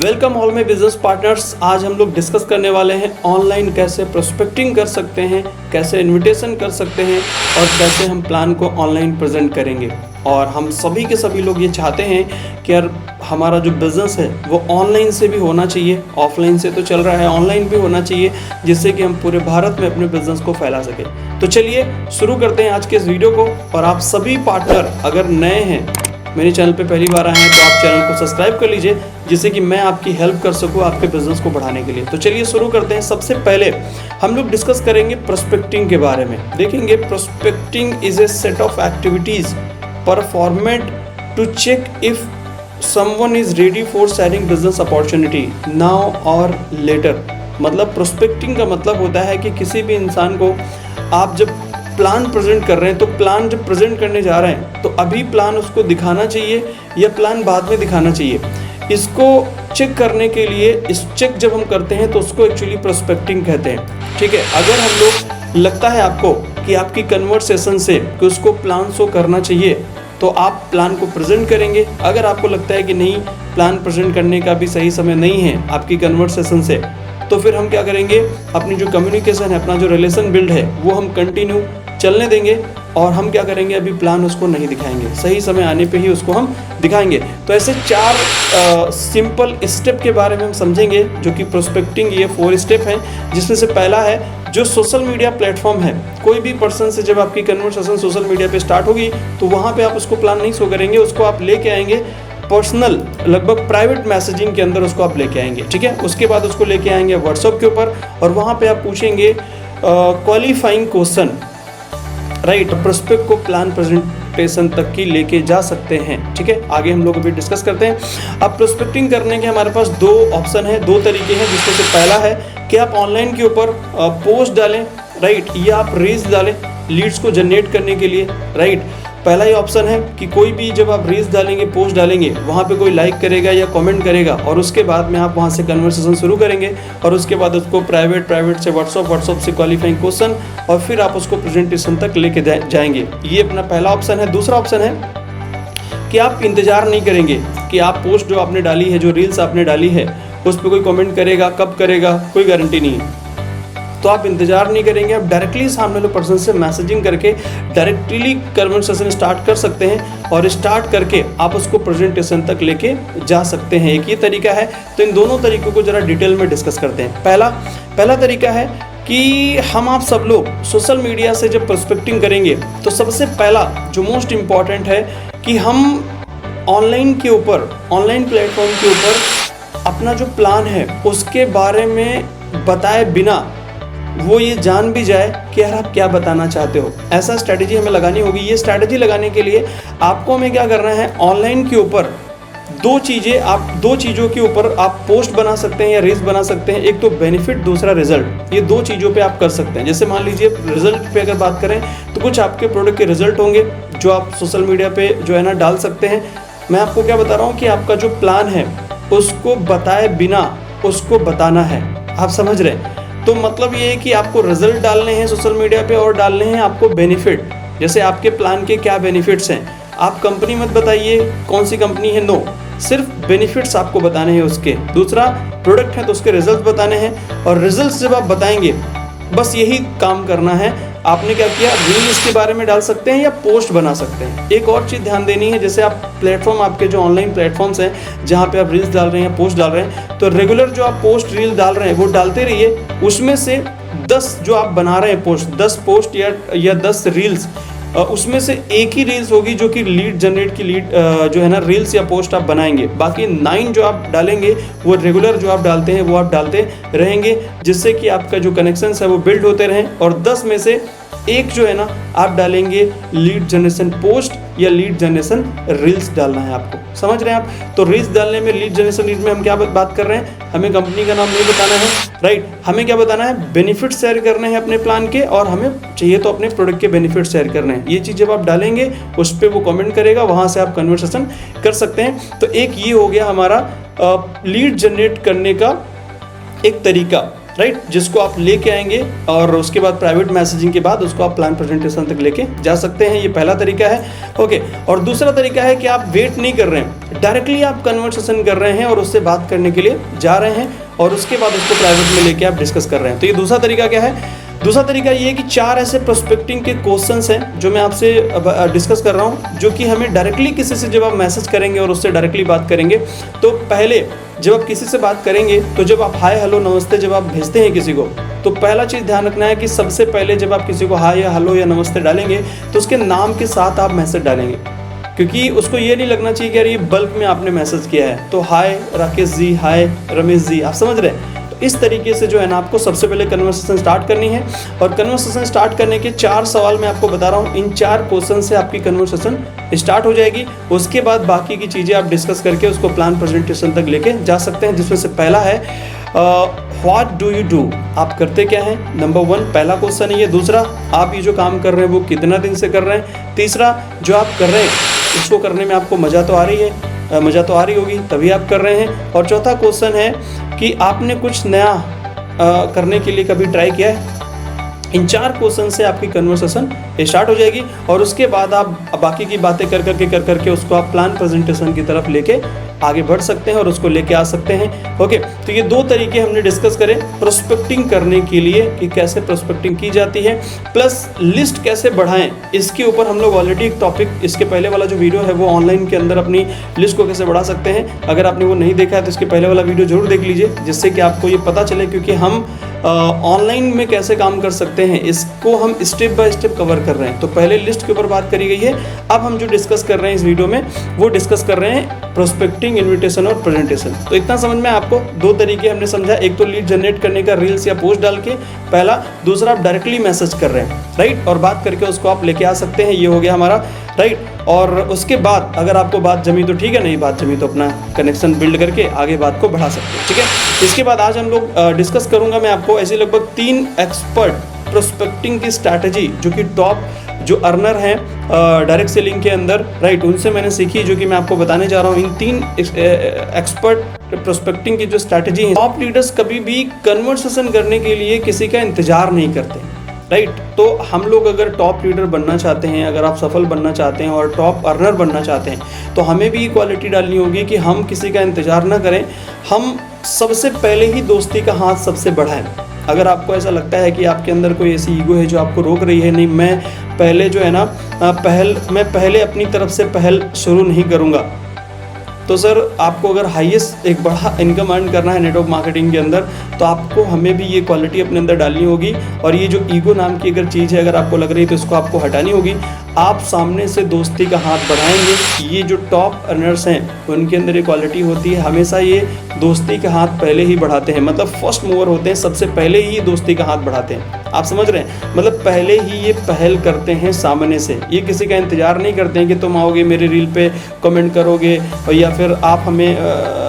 Welcome all my business partners. आज हम लोग डिस्कस करने वाले हैं ऑनलाइन कैसे प्रोस्पेक्टिंग कर सकते हैं, कैसे इनविटेशन कर सकते हैं और कैसे हम प्लान को ऑनलाइन प्रेजेंट करेंगे। और हम सभी के सभी लोग ये चाहते हैं कि यार हमारा जो बिज़नेस है वो ऑनलाइन से भी होना चाहिए, ऑफलाइन से तो चल रहा है, ऑनलाइन भी होना चाहिए, जिससे कि हम पूरे भारत में अपने बिज़नेस को फैला सकें। तो चलिए शुरू करते हैं आज के इस वीडियो को। और आप सभी पार्टनर अगर नए हैं, मेरे चैनल पे पहली बार आए हैं, तो आप चैनल को सब्सक्राइब कर लीजिए, जिससे कि मैं आपकी हेल्प कर सकूं आपके बिजनेस को बढ़ाने के लिए। तो चलिए शुरू करते हैं। सबसे पहले हम लोग डिस्कस करेंगे प्रोस्पेक्टिंग के बारे में। देखेंगे prospecting is a set of activities performed to check if someone is ready for sharing business opportunity now और लेटर। मतलब प्रोस्पेक्टिंग का मतलब होता है कि किसी भी इंसान को आप जब प्लान प्रेजेंट कर रहे हैं, तो प्लान जब प्रेजेंट करने जा रहे हैं तो अभी प्लान उसको दिखाना चाहिए या प्लान बाद में दिखाना चाहिए। इसको चेक करने के लिए, इस चेक जब हम करते हैं तो उसको एक्चुअली प्रोस्पेक्टिंग कहते हैं। ठीक है, अगर हम लोग लगता है आपको कि आपकी कन्वर्सेशन से कि उसको प्लान शो करना चाहिए, तो आप प्लान को प्रेजेंट करेंगे। अगर आपको लगता है कि नहीं, प्लान प्रेजेंट करने का भी सही समय नहीं है आपकी कन्वर्सेशन से, तो फिर हम क्या करेंगे, अपनी जो कम्युनिकेशन है, अपना जो रिलेशन बिल्ड है, वो हम कंटिन्यू चलने देंगे और हम क्या करेंगे, अभी प्लान उसको नहीं दिखाएंगे, सही समय आने पे ही उसको हम दिखाएंगे। तो ऐसे 4 सिंपल स्टेप के बारे में हम समझेंगे, जो कि प्रोस्पेक्टिंग ये 4 स्टेप हैं। जिसमें से पहला है जो सोशल मीडिया प्लेटफॉर्म है। कोई भी पर्सन से जब आपकी कन्वर्सेशन सोशल मीडिया पे स्टार्ट होगी, तो वहाँ पे आप उसको प्लान नहीं शो करेंगे, उसको आप लेके आएंगे पर्सनल, लगभग प्राइवेट मैसेजिंग के अंदर उसको आप लेके आएंगे। ठीक है, उसके बाद उसको लेके आएंगे व्हाट्सएप के ऊपर और वहाँ पे आप पूछेंगे क्वालिफाइंग क्वेश्चन, राइट। प्रोस्पेक्ट को प्लान प्रेजेंटेशन तक की लेके जा सकते हैं। ठीक है, आगे हम लोग अभी डिस्कस करते हैं। अब प्रोस्पेक्टिंग करने के हमारे पास 2 ऑप्शन है, 2 तरीके हैं, जिसमें से पहला है कि आप ऑनलाइन के ऊपर पोस्ट डालें, राइट, या आप रील्स डालें लीड्स को जनरेट करने के लिए, राइट। पहला ही ऑप्शन है कि कोई भी जब आप रील्स डालेंगे, पोस्ट डालेंगे, वहाँ पे कोई लाइक करेगा या कमेंट करेगा और उसके बाद में आप वहाँ से कन्वर्सेशन शुरू करेंगे और उसके बाद उसको प्राइवेट से व्हाट्सअप से क्वालिफाइंग क्वेश्चन और फिर आप उसको प्रेजेंटेशन तक लेके जाएंगे। ये अपना पहला ऑप्शन है। दूसरा ऑप्शन है कि आप इंतज़ार नहीं करेंगे कि आप पोस्ट जो आपने डाली है, जो रील्स आपने डाली है, उस पर कोई कमेंट करेगा, कब करेगा, कोई गारंटी नहीं है। तो आप इंतजार नहीं करेंगे, आप डायरेक्टली सामने वाले पर्सन से मैसेजिंग करके डायरेक्टली कन्वर्सेशन स्टार्ट कर सकते हैं और स्टार्ट करके आप उसको प्रेजेंटेशन तक लेके जा सकते हैं। एक ये तरीका है। तो इन दोनों तरीकों को ज़रा डिटेल में डिस्कस करते हैं। पहला तरीका है कि हम आप सब लोग सोशल मीडिया से जब प्रोस्पेक्टिंग करेंगे, तो सबसे पहला जो मोस्ट इम्पॉर्टेंट है कि हम ऑनलाइन के ऊपर, ऑनलाइन प्लेटफॉर्म के ऊपर अपना जो प्लान है उसके बारे में बताए बिना वो ये जान भी जाए कि यार आप क्या बताना चाहते हो। ऐसा स्ट्रैटेजी हमें लगानी होगी। ये स्ट्रैटेजी लगाने के लिए आपको हमें क्या करना है, ऑनलाइन के ऊपर 2 चीज़ों के ऊपर आप पोस्ट बना सकते हैं या रील्स बना सकते हैं। एक तो बेनिफिट, दूसरा रिजल्ट। ये 2 चीज़ों पे आप कर सकते हैं। जैसे मान लीजिए रिजल्ट पे अगर बात करें, तो कुछ आपके प्रोडक्ट के रिजल्ट होंगे जो आप सोशल मीडिया पे जो है ना डाल सकते हैं। मैं आपको क्या बता रहा हूँ कि आपका जो प्लान है उसको बताए बिना उसको बताना है। आप समझ रहे हैं? तो मतलब ये है कि आपको रिजल्ट डालने हैं सोशल मीडिया पे और डालने हैं आपको बेनिफिट। जैसे आपके प्लान के क्या बेनिफिट्स हैं, आप कंपनी मत बताइए कौन सी कंपनी है, नो, सिर्फ बेनिफिट्स आपको बताने हैं उसके। दूसरा प्रोडक्ट है तो उसके रिजल्ट बताने हैं और रिजल्ट्स जब आप बताएंगे, बस यही काम करना है। आपने क्या किया, रील इसके बारे में डाल सकते हैं या पोस्ट बना सकते हैं। एक और चीज़ ध्यान देनी है, जैसे आप प्लेटफॉर्म, आपके जो ऑनलाइन प्लेटफॉर्म्स हैं जहाँ पे आप रील्स डाल रहे हैं या पोस्ट डाल रहे हैं, तो रेगुलर जो आप पोस्ट रील डाल रहे हैं वो डालते रहिए। उसमें से 10 जो आप बना रहे हैं पोस्ट, 10 पोस्ट या 10 रील्स, उसमें से एक ही रील्स होगी जो कि लीड जनरेट की जो है ना रील्स या पोस्ट आप बनाएंगे। बाकी 9 जो आप डालेंगे वो रेगुलर जो आप डालते हैं वो आप डालते रहेंगे, जिससे कि आपका जो कनेक्शंस है वो बिल्ड होते रहें। और 10 में से एक जो है ना आप डालेंगे लीड जनरेशन पोस्ट या लीड जनरेशन रील्स डालना है आपको। समझ रहे हैं आप? तो रील्स डालने में, लीड जनरेशन रील्स में हम क्या बात कर रहे हैं, हमें कंपनी का नाम नहीं बताना है, राइट। हमें क्या बताना है, बेनिफिट शेयर करने हैं अपने प्लान के, और हमें चाहिए तो अपने प्रोडक्ट के बेनिफिट शेयर करने हैं। ये चीज़ जब आप डालेंगे उस पर वो कमेंट करेगा, वहाँ से आप कन्वर्सेशन कर सकते हैं। तो एक ये हो गया हमारा लीड जनरेट करने का एक तरीका, राइट, जिसको आप लेके आएंगे और उसके बाद प्राइवेट मैसेजिंग के बाद उसको आप प्लान प्रेजेंटेशन तक लेके जा सकते हैं। ये पहला तरीका है। ओके, और दूसरा तरीका है कि आप वेट नहीं कर रहे हैं, डायरेक्टली आप कन्वर्सेशन कर रहे हैं और उससे बात करने के लिए जा रहे हैं और उसके बाद उसको प्राइवेट में लेके आप डिस्कस कर रहे हैं। तो ये दूसरा तरीका क्या है? दूसरा तरीका ये है कि 4 ऐसे प्रोस्पेक्टिंग के क्वेश्चंस हैं जो मैं आपसे डिस्कस कर रहा हूँ, जो कि हमें डायरेक्टली किसी से जब आप मैसेज करेंगे और उससे डायरेक्टली बात करेंगे, तो पहले जब आप किसी से बात करेंगे तो जब आप हाय हेलो नमस्ते जब आप भेजते हैं किसी को, तो पहला चीज़ ध्यान रखना है कि सबसे पहले जब आप किसी को हाय या हेलो या नमस्ते डालेंगे तो उसके नाम के साथ आप मैसेज डालेंगे, क्योंकि उसको ये नहीं लगना चाहिए कि यार ये बल्क में आपने मैसेज किया है। तो हाय राकेश जी, हाय रमेश जी, आप समझ रहे हैं? तो इस तरीके से जो है ना आपको सबसे पहले कन्वर्सेशन स्टार्ट करनी है। और कन्वर्सेशन स्टार्ट करने के 4 सवाल मैं आपको बता रहा हूँ, इन 4 क्वेश्चन से आपकी कन्वर्सेशन स्टार्ट हो जाएगी। उसके बाद बाकी की चीज़ें आप डिस्कस करके उसको प्लान प्रेजेंटेशन तक लेके जा सकते हैं, जिसमें से पहला है व्हाट डू यू डू, आप करते क्या हैं, नंबर 1 पहला क्वेश्चन है ये। दूसरा, आप ये जो काम कर रहे हैं वो कितना दिन से कर रहे हैं। तीसरा, जो आप कर रहे हैं उसको करने में आपको मज़ा तो आ रही है, मज़ा तो आ रही होगी तभी आप कर रहे हैं। और चौथा क्वेश्चन है कि आपने कुछ नया करने के लिए कभी ट्राई किया है। इन 4 क्वेश्चन से आपकी कन्वर्सेशन स्टार्ट हो जाएगी और उसके बाद आप बाकी की बातें कर करके उसको आप प्लान प्रेजेंटेशन की तरफ लेके आगे बढ़ सकते हैं और उसको लेके आ सकते हैं। ओके, तो ये 2 तरीके हमने डिस्कस करें प्रोस्पेक्टिंग करने के लिए कि कैसे प्रोस्पेक्टिंग की जाती है, प्लस लिस्ट कैसे बढ़ाएं। इसके ऊपर हम लोग ऑलरेडी एक टॉपिक, इसके पहले वाला जो वीडियो है वो ऑनलाइन के अंदर अपनी लिस्ट को कैसे बढ़ा सकते हैं, अगर आपने वो नहीं देखा है तो इसके पहले वाला वीडियो जरूर देख लीजिए, जिससे कि आपको ये पता चले, क्योंकि हम ऑनलाइन में कैसे काम कर सकते हैं इसको हम स्टेप बाय स्टेप कवर कर रहे हैं। तो पहले लिस्ट के ऊपर बात करी गई है, अब हम जो डिस्कस कर रहे हैं इस वीडियो में वो डिस्कस कर रहे हैं प्रोस्पेक्टिंग, इन्विटेशन और प्रेजेंटेशन। तो इतना समझ में आपको 2 तरीके हमने समझा, एक तो लीड जनरेट करने का रील्स या पोस्ट डाल के पहला, दूसरा आप डायरेक्टली मैसेज कर रहे हैं, राइट, और बात करके उसको आप लेके आ सकते हैं। ये हो गया हमारा, राइट। और उसके बाद अगर आपको बात जमी तो ठीक है, नहीं बात जमी तो अपना कनेक्शन बिल्ड करके आगे बात को बढ़ा सकते हैं, ठीक है। इसके बाद आज हम लोग डिस्कस करूंगा मैं आपको ऐसी लगभग 3 एक्सपर्ट प्रोस्पेक्टिंग की स्ट्रैटेजी, जो कि टॉप जो अर्नर हैं डायरेक्ट सेलिंग के अंदर, राइट, उनसे मैंने सीखी, जो कि मैं आपको बताने जा रहा हूँ। इन 3 एक्सपर्ट प्रोस्पेक्टिंग की जो स्ट्रैटेजी है, टॉप लीडर्स कभी भी कन्वर्सेशन करने के लिए किसी का इंतजार नहीं करते, राइट। तो हम लोग अगर टॉप लीडर बनना चाहते हैं, अगर आप सफल बनना चाहते हैं और टॉप अर्नर बनना चाहते हैं, तो हमें भी क्वालिटी डालनी होगी कि हम किसी का इंतजार ना करें, हम सबसे पहले ही दोस्ती का हाथ सबसे बढ़ाएं। अगर आपको ऐसा लगता है कि आपके अंदर कोई ऐसी ईगो है जो आपको रोक रही है, नहीं मैं पहले जो है ना मैं पहले अपनी तरफ से पहल शुरू नहीं करूँगा, तो सर आपको अगर हाईएस्ट एक बड़ा इनकम अर्न करना है नेटवर्क मार्केटिंग के अंदर, तो आपको हमें भी ये क्वालिटी अपने अंदर डालनी होगी। और ये जो ईगो नाम की अगर चीज़ है अगर आपको लग रही है तो इसको आपको हटानी होगी। आप सामने से दोस्ती का हाथ बढ़ाएंगे। ये जो टॉप अर्नर्स हैं उनके अंदर ये क्वालिटी होती है, हमेशा ये दोस्ती का हाथ पहले ही बढ़ाते हैं, मतलब फर्स्ट मूवर होते हैं, सबसे पहले ही दोस्ती का हाथ बढ़ाते हैं। आप समझ रहे हैं, मतलब पहले ही ये पहल करते हैं सामने से। ये किसी का इंतजार नहीं करते हैं कि तुम आओगे मेरे रील पे कमेंट करोगे या फिर आप हमें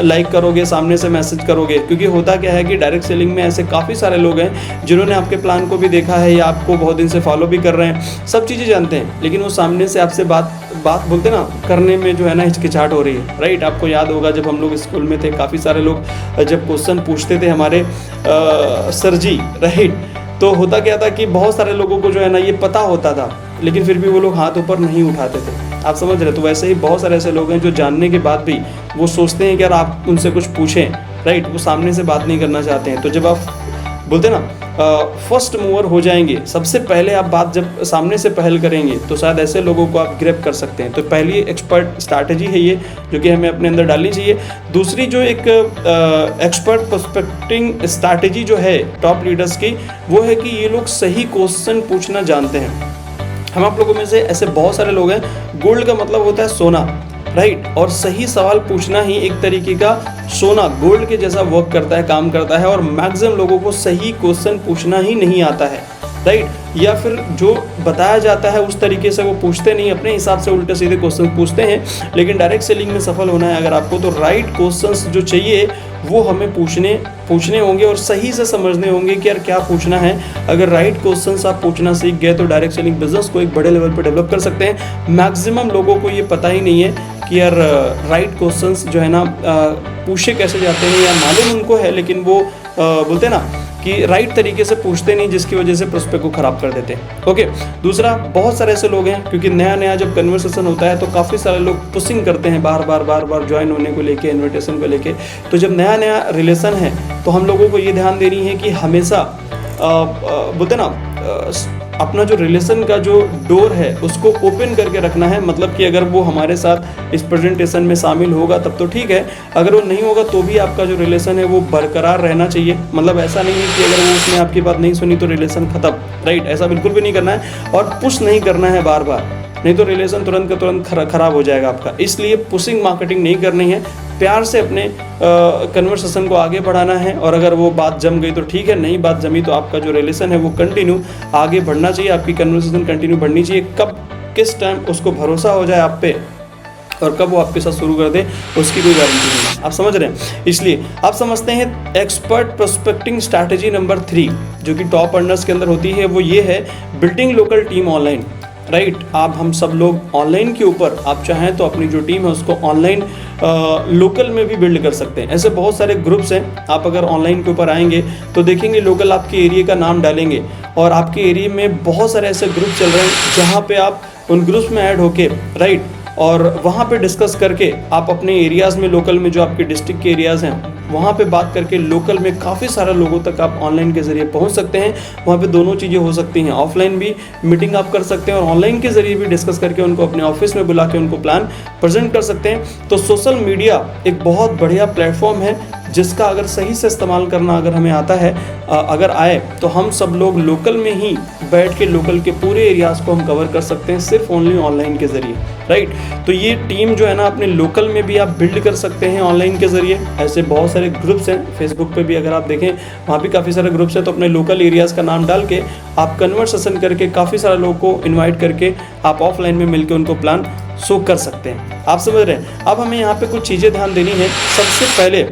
लाइक करोगे, सामने से मैसेज करोगे। क्योंकि होता क्या है कि डायरेक्ट सेलिंग में ऐसे काफ़ी सारे लोग हैं जिन्होंने आपके प्लान को भी देखा है या आपको बहुत दिन से फॉलो भी कर रहे हैं, सब चीज़ें जानते हैं, लेकिन वो सामने से आपसे बात बोलते ना करने में जो है ना हिचकिचाहट हो रही है, राइट। आपको याद होगा जब हम लोग स्कूल में थे, काफ़ी सारे लोग जब क्वेश्चन पूछते थे हमारे सर जी, राइट, तो होता क्या था कि बहुत सारे लोगों को जो है ना ये पता होता था, लेकिन फिर भी वो लोग हाथ ऊपर नहीं उठाते थे। आप समझ रहे। तो वैसे ही बहुत सारे ऐसे लोग हैं जो जानने के बाद भी वो सोचते हैं कि यार आप उनसे कुछ पूछें, राइट, वो सामने से बात नहीं करना चाहते हैं। तो जब आप बोलते ना फर्स्ट मूवर हो जाएंगे, सबसे पहले आप बात जब सामने से पहल करेंगे, तो शायद ऐसे लोगों को आप ग्रैब कर सकते हैं। तो पहली एक्सपर्ट स्ट्रैटेजी है ये, जो कि हमें अपने अंदर डालनी चाहिए। दूसरी जो एक एक्सपर्ट प्रोस्पेक्टिंग स्ट्रैटेजी जो है टॉप लीडर्स की, वो है कि ये लोग सही क्वेश्चन पूछना जानते हैं। हम आप लोगों में से ऐसे बहुत सारे लोग हैं, गोल्ड का मतलब होता है सोना, राइट, और सही सवाल पूछना ही एक तरीके का सोना गोल्ड के जैसा वर्क करता है, काम करता है। और मैक्सिमम लोगों को सही क्वेश्चन पूछना ही नहीं आता है, राइट, या फिर जो बताया जाता है उस तरीके से वो पूछते नहीं, अपने हिसाब से उल्टे सीधे क्वेश्चन पूछते हैं। लेकिन डायरेक्ट सेलिंग में सफल होना है अगर आपको, तो राइट क्वेश्चंस जो चाहिए वो हमें पूछने होंगे और सही से समझने होंगे कि यार क्या पूछना है। अगर राइट क्वेश्चंस आप पूछना सीख गए तो डायरेक्ट सेलिंग बिजनेस को एक बड़े लेवल पर डेवलप कर सकते हैं। मैक्सिमम लोगों को ये पता ही नहीं है कि यार राइट क्वेश्चंस जो है ना पूछे कैसे जाते हैं, या मालूम उनको है लेकिन वो बोलते हैं ना कि राइट तरीके से पूछते नहीं, जिसकी वजह से प्रोस्पेक्ट को ख़राब कर देते हैं। ओके, दूसरा, बहुत सारे ऐसे लोग हैं क्योंकि नया नया जब कन्वर्सेशन होता है तो काफ़ी सारे लोग पुशिंग करते हैं बार बार ज्वाइन होने को लेके, इन्विटेशन को लेके। तो जब नया नया रिलेशन है तो हम लोगों को ये ध्यान देनी है कि हमेशा बोलते ना अपना जो रिलेशन का जो डोर है उसको ओपन करके रखना है। मतलब कि अगर वो हमारे साथ इस प्रेजेंटेशन में शामिल होगा तब तो ठीक है, अगर वो नहीं होगा तो भी आपका जो रिलेशन है वो बरकरार रहना चाहिए। मतलब ऐसा नहीं है कि अगर वो उसने आपकी बात नहीं सुनी तो रिलेशन खत्म, राइट? ऐसा बिल्कुल भी नहीं करना है और पुश नहीं करना है बार बार, नहीं तो रिलेशन तुरंत का तुरंत खराब हो जाएगा आपका। इसलिए पुशिंग मार्केटिंग नहीं करनी है, प्यार से अपने कन्वर्सेशन को आगे बढ़ाना है। और अगर वो बात जम गई तो ठीक है, नहीं बात जमी तो आपका जो रिलेशन है वो कंटिन्यू आगे बढ़ना चाहिए, आपकी कन्वर्सेशन कंटिन्यू बढ़नी चाहिए। कब किस टाइम उसको भरोसा हो जाए आप पे और कब वो आपके साथ शुरू कर दे उसकी कोई गारंटी नहीं है, आप समझ रहे हैं? इसलिए आप समझते हैं एक्सपर्ट प्रोस्पेक्टिंग स्ट्रैटेजी नंबर 3 जो कि टॉप अर्नर्स के अंदर होती है, वो ये है building local team online, right? आप हम सब लोग ऑनलाइन के ऊपर आप चाहें तो अपनी जो टीम है उसको ऑनलाइन लोकल में भी बिल्ड कर सकते हैं। ऐसे बहुत सारे ग्रुप्स हैं, आप अगर ऑनलाइन के ऊपर आएंगे तो देखेंगे लोकल आपके एरिया का नाम डालेंगे और आपके एरिया में बहुत सारे ऐसे ग्रुप चल रहे हैं जहाँ पे आप उन ग्रुप्स में ऐड होके, राइट, और वहाँ पे डिस्कस करके आप अपने एरियाज़ में, लोकल में जो आपके डिस्ट्रिक्ट के एरियाज़ हैं वहाँ पे बात करके लोकल में काफ़ी सारे लोगों तक आप ऑनलाइन के ज़रिए पहुँच सकते हैं। वहाँ पे दोनों चीज़ें हो सकती हैं, ऑफलाइन भी मीटिंग आप कर सकते हैं और ऑनलाइन के ज़रिए भी डिस्कस करके उनको अपने ऑफिस में बुला के उनको प्लान प्रेजेंट कर सकते हैं। तो सोशल मीडिया एक बहुत बढ़िया प्लेटफॉर्म है जिसका अगर सही से इस्तेमाल करना अगर हमें आता है, अगर आए तो हम सब लोग लोकल में ही बैठ के लोकल के पूरे एरियाज़ को हम कवर कर सकते हैं सिर्फ ओनली ऑनलाइन के ज़रिए, राइट? तो ये टीम जो है ना अपने लोकल में भी आप बिल्ड कर सकते हैं ऑनलाइन के ज़रिए। ऐसे बहुत सारे ग्रुप्स हैं, फेसबुक पे भी अगर आप देखें वहाँ भी काफ़ी सारे ग्रुप्स हैं। तो अपने लोकल एरियाज़ का नाम डाल के आप कन्वर्सेशन करके काफ़ी सारे लोगों को इन्वाइट करके आप ऑफलाइन में मिलकर उनको प्लान शो कर सकते हैं, आप समझ रहे हैं? अब हमें यहाँ पे कुछ चीज़ें ध्यान देनी है। सबसे पहले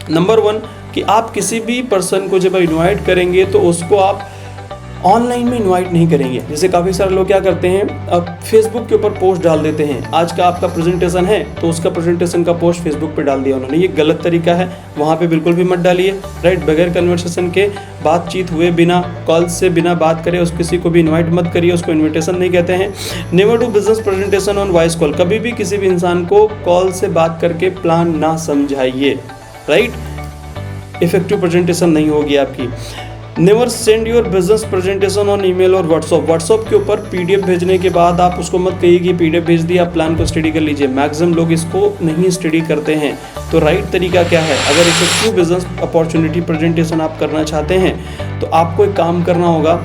नंबर 1 कि आप किसी भी पर्सन को जब इनवाइट करेंगे तो उसको आप ऑनलाइन में इनवाइट नहीं करेंगे। जैसे काफ़ी सारे लोग क्या करते हैं, अब फेसबुक के ऊपर पोस्ट डाल देते हैं, आज का आपका प्रेजेंटेशन है तो उसका प्रेजेंटेशन का पोस्ट फेसबुक पे डाल दिया उन्होंने। ये गलत तरीका है, वहाँ पे बिल्कुल भी मत डालिए, राइट? बगैर कन्वर्सेशन के, बातचीत हुए बिना, कॉल से बिना बात करे उस किसी को भी इन्वाइट मत करिए, उसको इन्विटेशन नहीं कहते हैं। Never do business presentation on voice call, कभी भी किसी भी इंसान को कॉल से बात करके प्लान ना समझाइए, राइट? इफेक्टिव प्रेजेंटेशन नहीं होगी आपकी। Never send your business presentation on email और व्हाट्सअप के ऊपर पीडीएफ भेजने के बाद आप उसको मत कहिए कि पीडीएफ भेज दिया, आप प्लान को स्टडी कर लीजिए। मैक्सिमम लोग इसको नहीं स्टडी करते हैं। तो राइट तरीका क्या है, अगर इफेक्टिव बिजनेस अपॉर्चुनिटी प्रेजेंटेशन आप करना चाहते हैं तो आपको एक काम करना होगा,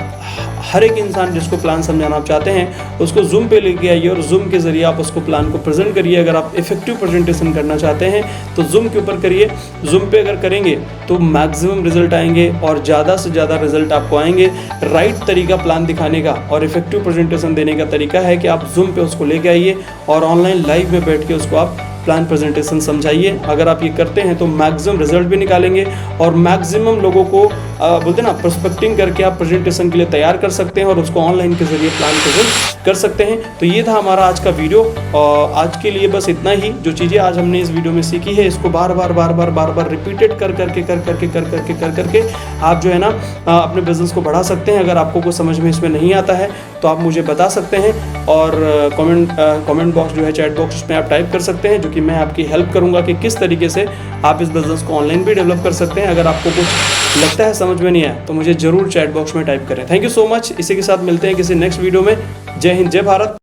हर एक इंसान जिसको प्लान समझाना आप चाहते हैं उसको जूम पे लेके आइए और जूम के ज़रिए आप उसको प्लान को प्रेजेंट करिए। अगर आप इफेक्टिव प्रेजेंटेशन करना चाहते हैं तो जूम के ऊपर करिए। जूम पे अगर करेंगे तो मैक्सिमम रिजल्ट आएंगे और ज़्यादा से ज़्यादा रिजल्ट आपको आएंगे। राइट तरीका प्लान दिखाने का और इफेक्टिव प्रेजेंटेशन देने का तरीका है कि आप जूम पे उसको लेके आइए और ऑनलाइन लाइव में बैठ के उसको आप प्लान प्रेजेंटेशन समझाइए। अगर आप ये करते हैं तो मैक्सिमम रिजल्ट भी निकालेंगे और मैक्सिमम लोगों को बोलते ना प्रोस्पेक्टिंग करके आप प्रेजेंटेशन के लिए तैयार कर सकते हैं और उसको ऑनलाइन के जरिए प्लान प्रेजेंट कर सकते हैं। तो ये था हमारा आज का वीडियो और आज के लिए बस इतना ही। जो चीज़ें आज हमने इस वीडियो में सीखी है इसको बार बार रिपीटेड कर करके आप जो है ना अपने बिजनेस को बढ़ा सकते हैं। अगर आपको कुछ समझ में इसमें नहीं आता है तो आप मुझे बता सकते हैं और कमेंट बॉक्स जो है, चैट बॉक्स में आप टाइप कर सकते हैं, जो कि मैं आपकी हेल्प करूंगा कि किस तरीके से आप इस बिजनेस को ऑनलाइन भी डेवलप कर सकते हैं। अगर आपको कुछ लगता है समझ में नहीं आया तो मुझे ज़रूर चैट बॉक्स में टाइप करें। Thank you so much. इसी के साथ मिलते हैं किसी नेक्स्ट वीडियो में। जय हिंद, जय भारत।